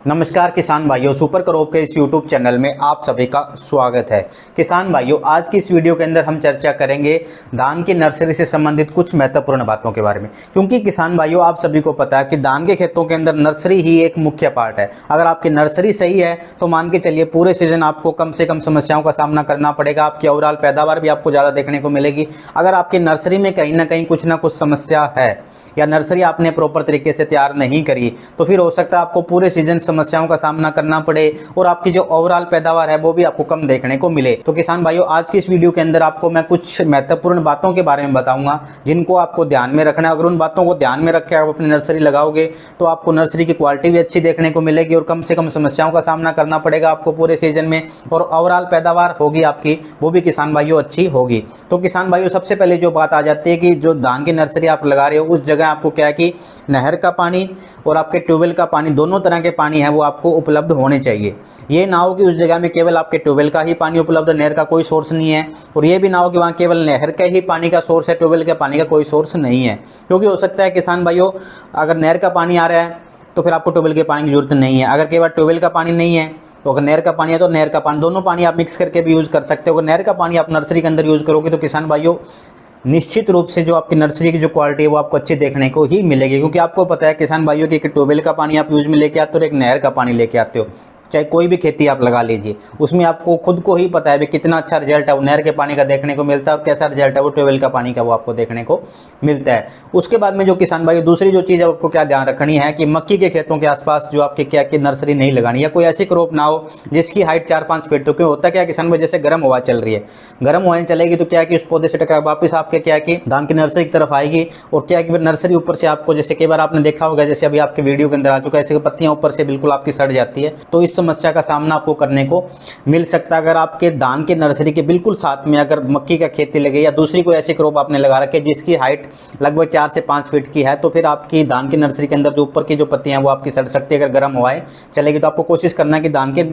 नमस्कार किसान भाइयों, सुपर क्रॉप के इस यूट्यूब चैनल में आप सभी का स्वागत है। किसान भाइयों, आज की इस वीडियो के अंदर हम चर्चा करेंगे धान की नर्सरी से संबंधित कुछ महत्वपूर्ण बातों के बारे में। क्योंकि किसान भाइयों, आप सभी को पता है कि धान के खेतों के अंदर नर्सरी ही एक मुख्य पार्ट है। अगर आपकी नर्सरी सही है तो मान के चलिए पूरे सीजन आपको कम से कम समस्याओं का सामना करना पड़ेगा। आपकी ओवरऑल पैदावार भी आपको ज़्यादा देखने को मिलेगी। अगर आपकी नर्सरी में कहीं ना कहीं कुछ ना कुछ समस्या है या नर्सरी आपने प्रॉपर तरीके से तैयार नहीं करी तो फिर हो सकता है आपको पूरे सीजन समस्याओं का सामना करना पड़े और आपकी जो ओवरऑल पैदावार है वो भी आपको कम देखने को मिले। तो किसान भाइयों, आज की इस वीडियो के अंदर आपको मैं कुछ महत्वपूर्ण बातों के बारे में बताऊंगा जिनको आपको ध्यान में रखना है। अगर उन बातों को ध्यान में रख के आप अपनी नर्सरी लगाओगे तो आपको नर्सरी की क्वालिटी भी अच्छी देखने को मिलेगी और कम से कम समस्याओं का सामना करना पड़ेगा आपको पूरे सीजन में, और ओवरऑल पैदावार होगी आपकी वो भी किसान भाइयों अच्छी होगी। तो किसान भाइयों, सबसे पहले जो बात आ जाती है कि जो धान की नर्सरी आप लगा रहे हो उस जगह आपको क्या है कि नहर का पानी और आपके ट्यूबवेल का पानी, दोनों तरह के पानी है वो आपको उपलब्ध होने चाहिए। ये ना हो कि उस जगह में केवल आपके ट्यूबवेल का ही पानी उपलब्ध, नहर का कोई सोर्स नहीं है, और ये भी ना हो कि वहाँ केवल नहर का ही पानी का सोर्स है, ट्यूबवेल के पानी का कोई सोर्स नहीं है। क्योंकि हो सकता है किसान भाइयों, अगर नहर का पानी आ रहा है तो फिर आपको ट्यूबवेल के पानी की जरूरत नहीं है। अगर केवल ट्यूबवेल का पानी नहीं है तो अगर नहर का पानी है तो नहर का पानी, दोनों पानी आप मिक्स करके भी यूज़ कर सकते हो। अगर नहर का पानी आप नर्सरी के अंदर यूज़ करोगे तो किसान भाइयों निश्चित रूप से जो आपकी नर्सरी की जो क्वालिटी है वो आपको अच्छी देखने को ही मिलेगी। क्योंकि आपको पता है किसान भाइयों कि एक ट्यूबवेल का पानी आप यूज में लेके आते हो और एक नहर का पानी लेके आते हो, चाहे कोई भी खेती आप लगा लीजिए, उसमें आपको खुद को ही पता है भी कितना अच्छा रिजल्ट है वो नहर के पानी का देखने को मिलता है और कैसा रिजल्ट है वो ट्यूबवेल का पानी का वो आपको देखने को मिलता है। उसके बाद में जो किसान भाई, दूसरी जो चीज़ आपको क्या ध्यान रखनी है कि मक्की के खेतों के आसपास जो आपके क्या की नर्सरी नहीं लगानी, या कोई ऐसी क्रॉप ना हो जिसकी हाइट 4-5 फीट। तो क्यों होता क्या किसान भाई, जैसे गर्म हवा चल रही है, गर्म हवाएं चलेगी तो क्या कि उस पौधे से टकरा वापस आपके क्या कि धान की नर्सरी की तरफ आएगी, और क्या कि फिर नर्सरी ऊपर से आपको, जैसे कई बार आपने देखा होगा, जैसे अभी आपके वीडियो के अंदर आ चुका है, ऐसे पत्तियां ऊपर से बिल्कुल आपकी सड़ जाती है। तो इस समस्या का सामना आपको करने को मिल सकता है। अगर आपके धान की नर्सरी के बिल्कुल साथ में अगर मक्की का खेती लगे या दूसरी कोई ऐसी क्रॉप आपने लगा रखी है जिसकी हाइट लगभग 4 से 5 फीट की है, तो फिर आपकी धान की नर्सरी के अंदर जो ऊपर की जो पत्तियां हैं वो आपकी सड़ सकती है अगर गर्म हवाएं चलेगी। तो आपको कोशिश करना है कि धान के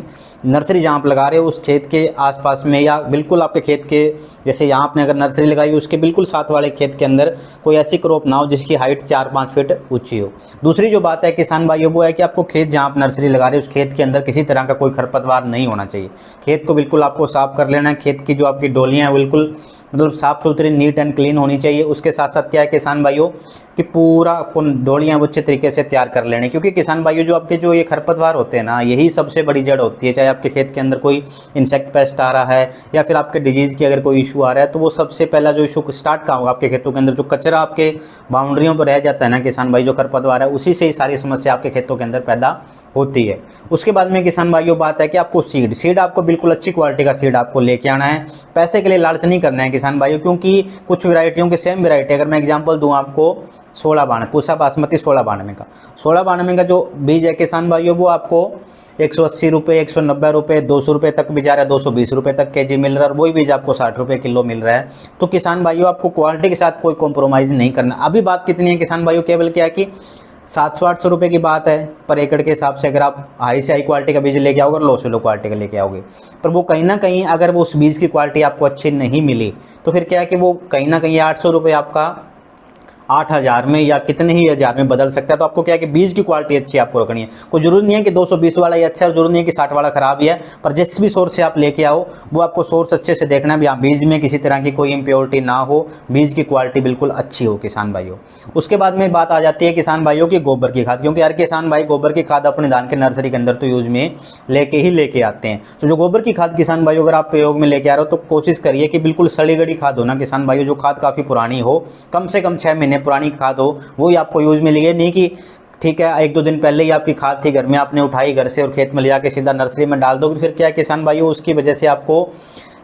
नर्सरी जहां आप लगा रहे हो उस खेत के आसपास में, या बिल्कुल आपके खेत के, जैसे यहाँ आपने अगर नर्सरी लगाई उसके बिल्कुल साथ वाले खेत के अंदर कोई ऐसी क्रॉप ना हो जिसकी हाइट 4-5 फीट ऊंची हो। दूसरी जो बात है किसान भाइयों वो है कि आपको खेत जहाँ आप नर्सरी लगा रहे हो उस खेत के अंदर किसी तरह का कोई खरपतवार नहीं होना चाहिए। खेत को बिल्कुल आपको साफ कर लेना है। खेत की जो आपकी डोलियाँ हैं बिल्कुल मतलब साफ सुथरी, नीट एंड क्लीन होनी चाहिए। उसके साथ साथ क्या है किसान भाइयों कि पूरा आपको डोलियाँ अच्छे तरीके से तैयार कर लेने, क्योंकि किसान भाइयों जो आपके जो ये खरपतवार होते हैं ना, यही सबसे बड़ी जड़ होती है। चाहे आपके खेत के अंदर कोई इंसेक्ट पेस्ट आ रहा है या फिर आपके डिजीज़ की अगर कोई इशू आ रहा है, तो वो सबसे पहला जो इशू स्टार्ट कहाँ होगा, आपके खेतों के अंदर जो कचरा आपके बाउंड्रियों पर रह जाता है ना किसान भाई, जो खरपतवार है, उसी से ही सारी समस्या आपके खेतों के अंदर पैदा होती है। उसके बाद में किसान भाइयों बात है कि आपको सीड आपको बिल्कुल अच्छी क्वालिटी का सीड आपको लेके आना है। पैसे के लिए लालच नहीं करना है किसान भाइयों, क्योंकि कुछ वैरायटियों की सेम वैरायटी, अगर मैं एग्जांपल दूं आपको 1692 पूसा बासमती 1692 का जो बीज है किसान भाइयों वो आपको 180 रुपये, 190 रुपये, 200 रुपये तक भी जा रहा है, 220 रुपये तक केजी मिल रहा है, और वही बीज आपको 60 रुपये किलो मिल रहा है। तो किसान भाइयों आपको क्वालिटी के साथ कोई कॉम्प्रोमाइज़ नहीं करना। अभी बात कितनी है किसान भाइयों, केवल क्या है कि 700-800 रुपये की बात है पर एकड़ के हिसाब से। अगर आप हाई से हाई क्वालिटी का बीज लेके आओगे और लो से लो क्वालिटी का लेके आओगे, पर वो कहीं ना कहीं अगर वो उस बीज की क्वालिटी आपको अच्छी नहीं मिली तो फिर क्या है कि वो कहीं ना कहीं 800 रुपये आपका 8,000 में या कितने ही हज़ार में बदल सकता है। तो आपको क्या है कि बीज की क्वालिटी अच्छी आपको रखनी है। कोई जरूरी नहीं है कि 220 वाला ही अच्छा है, जरूरी नहीं है कि 60 वाला खराब ही है, पर जिस भी सोर्स से आप लेके आओ वो आपको सोर्स अच्छे से देखना है, यहाँ बीज में किसी तरह की कोई इम्प्योरिटी ना हो, बीज की क्वालिटी बिल्कुल अच्छी हो किसान भाइयों। उसके बाद में बात आ जाती है किसान भाइयों की गोबर की खाद, क्योंकि हर किसान भाई गोबर की खाद अपने धान के नर्सरी के अंदर तो यूज में लेके आते हैं। तो जो गोबर की खाद किसान भाइयों अगर आप प्रयोग में लेके आ रहे हो तो कोशिश करिए कि बिल्कुल सड़ी गड़ी खाद हो ना किसान भाइयों, जो खाद काफ़ी पुरानी हो, कम से कम 6 महीने पुरानी खाद हो, वही आपको यूज में लिए। नहीं कि ठीक है 1-2 दिन पहले ही आपकी खाद थी घर में, आपने उठाई घर से और खेत में ले जाके सीधा नर्सरी में डाल दोगे, फिर क्या है किसान भाइयों उसकी वजह से आपको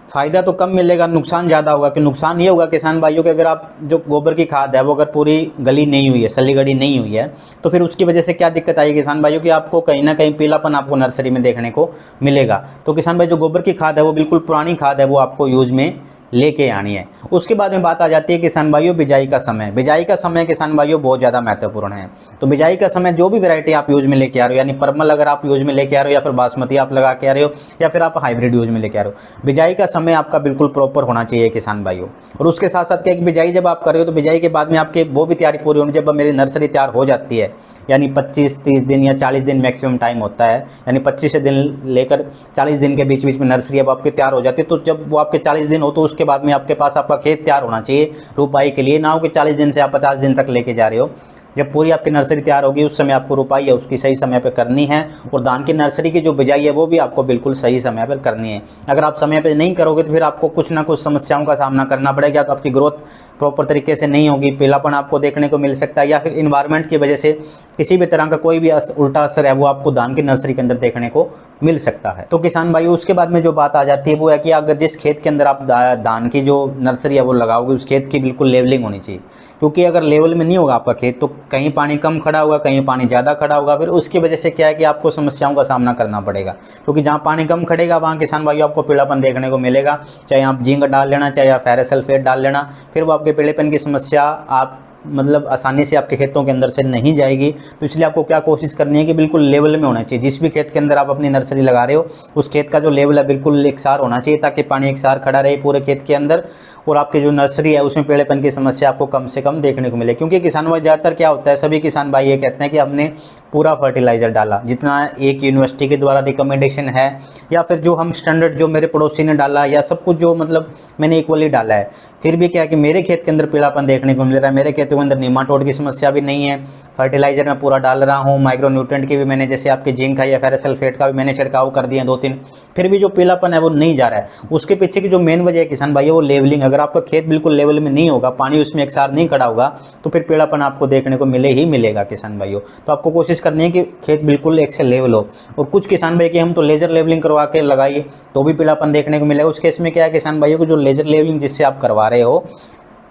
फ़ायदा तो कम मिलेगा, नुकसान ज़्यादा होगा। कि नुकसान ये होगा किसान भाइयों कि अगर आप जो गोबर की खाद है वो अगर पूरी गली नहीं हुई है, सली गली नहीं हुई है, तो फिर उसकी वजह से क्या दिक्कत आएगी किसान भाइयों कि आपको कहीं ना कहीं पीलापन आपको नर्सरी में देखने को मिलेगा। तो किसान भाई जो गोबर की खाद है वो बिल्कुल पुरानी खाद है, वो आपको यूज़ में लेके आनी है। उसके बाद में बात आ जाती है किसान भाइयों बिजाई का समय। बिजाई का समय किसान भाइयों बहुत ज़्यादा महत्वपूर्ण है। तो बिजाई का समय जो भी वैरायटी आप यूज में लेके आ रहे हो, यानी परमल अगर आप यूज में लेके आ रहे हो, या फिर बासमती आप लगा के आ रहे हो, या फिर आप हाइब्रिड यूज में लेके आ रहे हो, बिजाई का समय आपका बिल्कुल प्रॉपर होना चाहिए किसान भाइयों। और उसके साथ साथ क्या बिजाई जब आप कर रहे हो तो बिजाई के बाद में आपकी वो भी तैयारी पूरी होनी चाहिए। जब मेरी नर्सरी तैयार हो जाती है यानी 25-30 दिन या 40 दिन मैक्सिमम टाइम होता है, यानी 25 से दिन लेकर 40 दिन के बीच बीच में नर्सरी अब आपकी तैयार हो जाती है। तो जब वो आपके 40 दिन हो तो उसके बाद में आपके पास आपका खेत तैयार होना चाहिए रोपाई के लिए, ना हो कि 40 दिन से आप 50 दिन तक लेके जा रहे हो। जब पूरी आपकी नर्सरी तैयार होगी उस समय आपको रोपाई है उसकी सही समय पर करनी है, और धान की नर्सरी की जो बिजाई है वो भी आपको बिल्कुल सही समय पर करनी है। अगर आप समय पर नहीं करोगे तो फिर आपको कुछ ना कुछ समस्याओं का सामना करना पड़ेगा। तो आपकी ग्रोथ प्रॉपर तरीके से नहीं होगी, पीलापन आपको देखने को मिल सकता है, या फिर इन्वायरमेंट की वजह से किसी भी तरह का कोई भी उल्टा असर है वो आपको धान की नर्सरी के अंदर देखने को मिल सकता है। तो किसान भाई उसके बाद में जो बात आ जाती है वो है कि अगर जिस खेत के अंदर आप धान की जो नर्सरी है वो लगाओगे उस खेत की बिल्कुल लेवलिंग होनी चाहिए, क्योंकि अगर लेवल में नहीं होगा आपका खेत तो कहीं पानी कम खड़ा होगा, कहीं पानी ज़्यादा खड़ा होगा, फिर उसकी वजह से क्या है कि आपको समस्याओं का सामना करना पड़ेगा। क्योंकि जहाँ पानी कम खड़ेगा वहाँ किसान भाई आपको पीलापन देखने को मिलेगा, चाहे आप जिंक डाल लेना चाहे आप फेरस सल्फेट डाल लेना, फिर वो आपके पीलेपन की समस्या आप मतलब आसानी से आपके खेतों के अंदर से नहीं जाएगी। तो इसलिए आपको क्या कोशिश करनी है कि बिल्कुल लेवल में होना चाहिए। जिस भी खेत के अंदर आप अपनी नर्सरी लगा रहे हो उस खेत का जो लेवल है बिल्कुल एकसार होना चाहिए, ताकि पानी एकसार खड़ा रहे पूरे खेत के अंदर, और आपकी जो नर्सरी है उसमें पेड़ेपन की समस्या आपको कम से कम देखने को मिले। क्योंकि किसान भाई ज़्यादातर क्या होता है, सभी किसान भाई ये कहते हैं कि हमने पूरा फर्टिलाइज़र डाला जितना एक यूनिवर्सिटी के द्वारा रिकमेंडेशन है, या फिर जो हम स्टैंडर्ड जो मेरे पड़ोसी ने डाला, या सब कुछ जो मतलब मैंने इक्वली डाला है, फिर भी क्या है कि मेरे खेत के अंदर पीलापन देखने को मिल रहा है, मेरे खेतों के अंदर नीमाटोड की समस्या भी नहीं है, फर्टिलाइजर मैं पूरा डाल रहा हूँ, माइक्रो न्यूट्रेंट की भी मैंने जैसे आपके जिंक है या फेरस सल्फेट का भी मैंने छिड़काव कर दिया 2-3, फिर भी जो पीलापन है वो नहीं जा रहा है। उसके पीछे की जो मेन वजह है किसान भाई वो लेवलिंग। अगर आपका खेत बिल्कुल लेवल में नहीं होगा, पानी उसमें एकसार नहीं खड़ा होगा, तो फिर पीलापन आपको देखने को मिले ही मिलेगा किसान भाइयों। तो आपको कोशिश करनी है कि खेत बिल्कुल एक से लेवल हो। और कुछ किसान भाई कि हम तो लेजर लेवलिंग करवा के लगाइए तो भी पीलापन देखने को मिलेगा। उस केस में क्या है किसान भाइयों को, जो लेजर लेवलिंग जिससे आप करवा रहे हो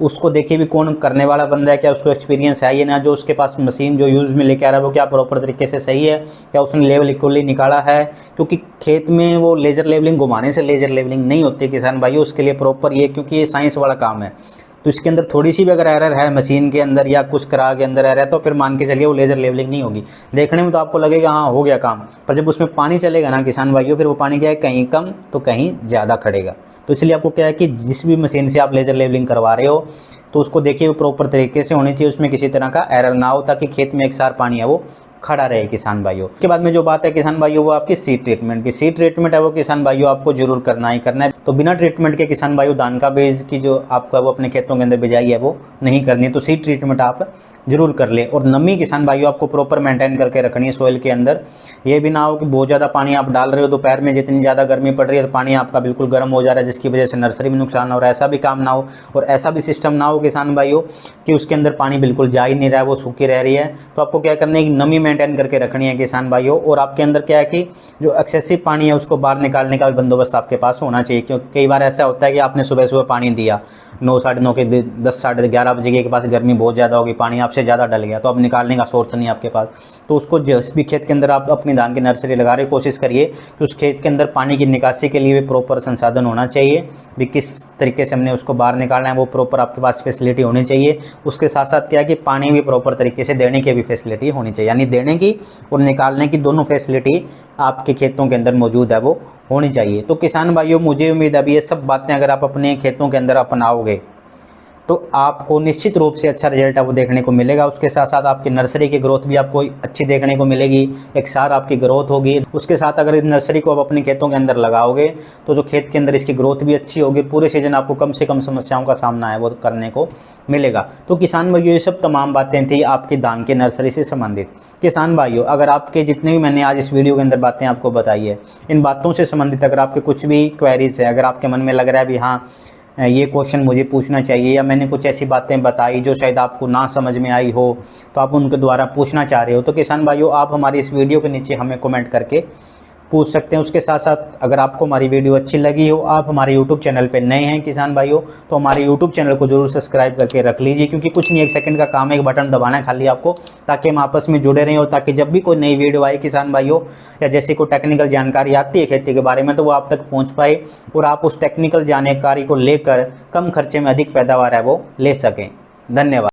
उसको देखिए भी कौन करने वाला बंदा है, क्या उसको एक्सपीरियंस है ये ना, जो उसके पास मशीन जो यूज़ में लेके आ रहा है वो क्या प्रॉपर तरीके से सही है, क्या उसने लेवल इक्वली निकाला है। क्योंकि खेत में वो लेजर लेवलिंग घुमाने से लेजर लेवलिंग नहीं होती किसान भाइयों, उसके लिए प्रॉपर ये, क्योंकि ये साइंस वाला काम है। तो इसके अंदर थोड़ी सी भी अगर एरर है मशीन के अंदर या कुछ करा के अंदर एरर है तो फिर मान के चलिए वो लेजर लेवलिंग नहीं होगी। देखने में तो आपको लगेगा हाँ हो गया काम, पर जब उसमें पानी चलेगा ना किसान भाइयों, फिर वो पानी क्या है कहीं कम तो कहीं ज़्यादा खड़ेगा। तो इसलिए आपको क्या है कि जिस भी मशीन से आप लेजर लेवलिंग करवा रहे हो तो उसको देखिए वो प्रॉपर तरीके से होनी चाहिए, उसमें किसी तरह का एरर ना हो, ताकि खेत में एकसार पानी है वो खड़ा रहे किसान भाइयों। उसके बाद में जो बात है किसान भाइयों वो आपकी सीड ट्रीटमेंट की। सीड ट्रीटमेंट है वो किसान भाइयों आपको जरूर करना ही करना है। तो बिना ट्रीटमेंट के किसान भाइयों धान का बीज की जो आपका वो अपने खेतों के अंदर बिजाई है वो नहीं करनी, तो सीड ट्रीटमेंट आप जरूर कर ले। और नमी किसान भाइयों आपको प्रॉपर मेंटेन करके रखनी है सोइल के अंदर। ये भी ना हो कि बहुत ज़्यादा पानी आप डाल रहे हो, दोपहर में जितनी ज़्यादा गर्मी पड़ रही है तो पानी आपका बिल्कुल गर्म हो जा रहा है, जिसकी वजह से नर्सरी में नुकसान हो रहा है। ऐसा भी काम ना हो, और ऐसा भी सिस्टम ना हो किसान भाइयों कि उसके अंदर पानी बिल्कुल जा ही नहीं रहा है, वो सूखी रह रही है। तो आपको क्या करना है कि नमी मेंटेन करके रखनी है किसान भाइयों। और आपके अंदर क्या है कि जो एक्सेसिव पानी है उसको बाहर निकालने का भी बंदोबस्त आपके पास होना चाहिए। क्योंकि कई बार ऐसा होता है कि आपने सुबह सुबह पानी दिया 9 साढ़े 9 के 10 साढ़े 11 बजे के पास गर्मी बहुत ज़्यादा होगी, पानी आपसे ज़्यादा डल गया, तो अब निकालने का सोर्स नहीं आपके पास। तो उसको जिस भी खेत के अंदर आप अपनी धान की नर्सरी लगा रहे कोशिश करिए कि उस खेत के अंदर पानी की निकासी के लिए भी प्रॉपर संसाधन होना चाहिए। भी किस तरीके से हमने उसको बाहर निकालना है वो प्रॉपर आपके पास फैसिलिटी होनी चाहिए। उसके साथ साथ क्या है कि पानी भी प्रॉपर तरीके से देने की भी फैसिलिटी होनी चाहिए, यानी देने की और निकालने की दोनों फैसिलिटी आपके खेतों के अंदर मौजूद है वो होनी चाहिए। तो किसान भाइयों मुझे उम्मीद है अभी ये सब बातें अगर आप अपने खेतों के अंदर अपनाओगे तो आपको निश्चित रूप से अच्छा रिजल्ट है वो देखने को मिलेगा। उसके साथ साथ आपकी नर्सरी की ग्रोथ भी आपको अच्छी देखने को मिलेगी, एक सार आपकी ग्रोथ होगी। उसके साथ अगर इस नर्सरी को आप अपने खेतों के अंदर लगाओगे तो जो खेत के अंदर इसकी ग्रोथ भी अच्छी होगी, पूरे सीजन आपको कम से कम समस्याओं का सामना है वो करने को मिलेगा। तो किसान भाइयों ये सब तमाम बातें थी आपकी धान की नर्सरी से संबंधित। किसान भाइयों अगर आपके जितने भी मैंने आज इस वीडियो के अंदर बातें आपको बताई है, इन बातों से संबंधित अगर आपके कुछ भी क्वेरीज है, अगर आपके मन में लग रहा है भी हाँ ये क्वेश्चन मुझे पूछना चाहिए, या मैंने कुछ ऐसी बातें बताई जो शायद आपको ना समझ में आई हो तो आप उनके द्वारा पूछना चाह रहे हो, तो किसान भाइयों आप हमारी इस वीडियो के नीचे हमें कमेंट करके पूछ सकते हैं। उसके साथ साथ अगर आपको हमारी वीडियो अच्छी लगी हो, आप हमारे यूट्यूब चैनल पर नए हैं किसान भाइयों, तो हमारे यूट्यूब चैनल को जरूर सब्सक्राइब करके रख लीजिए। क्योंकि कुछ नहीं, 1 सेकंड का काम है, एक बटन दबाना है खाली आपको, ताकि हम आपस में जुड़े रहें, और ताकि जब भी कोई नई वीडियो आए किसान भाइयों या जैसे कोई टेक्निकल जानकारी आती है खेती के बारे में तो वो आप तक पहुँच पाए और आप उस टेक्निकल जानकारी को लेकर कम खर्चे में अधिक पैदावार है वो ले सकें। धन्यवाद।